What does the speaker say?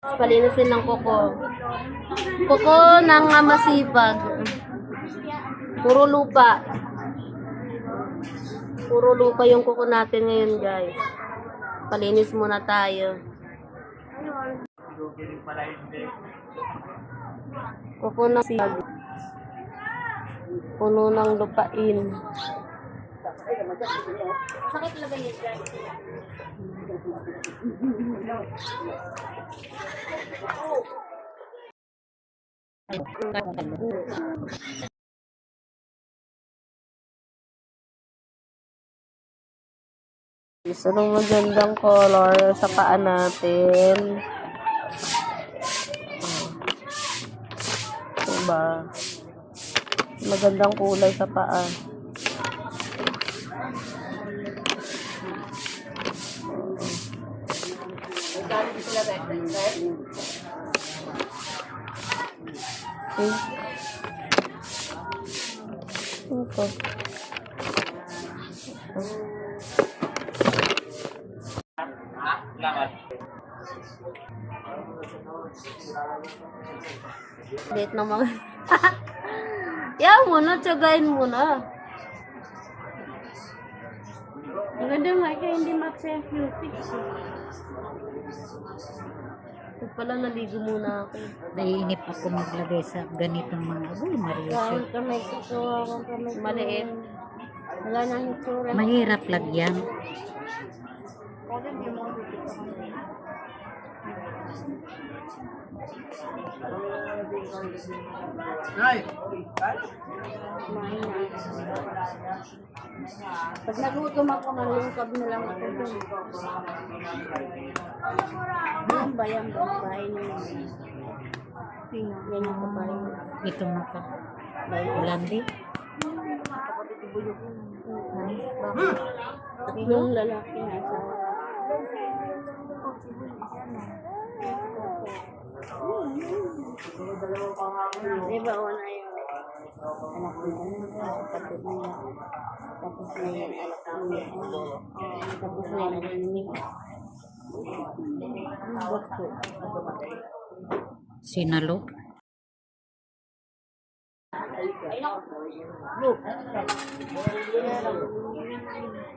Palinisin ng kuko. Kuko ng masipag. Puro lupa. Puro lupa yung kuko natin ngayon, guys. Palinis muna tayo. Kuko ng masipag. Puno ng lupain. Sakit lagay yun, guys. Isa ng magandang color sa paa natin. Diba? Magandang kulay sa paa. Ito. Late na mga. Yaw mo na, tsagain mo na. Ang ganda nga, kaya hindi ma-accept yung fix. Ito pala, naligo muna ako. Naiinip ako maglagay sa ganitong mga Mariusyo. Kamay ko, maliit. Wala nang itsura. Mahirap lagyan. Pag nagutom ako, malungkab na lang ako dun. Yan ba yan? Bahay niya. Sino? Yan yung babae. Ito maka. Ulandi. Yung lalaki na asawa. Diba una yung anak niya, kapatid niya, tapos na yung anak niya, tapos na yung anak niya. Sinalo. Look.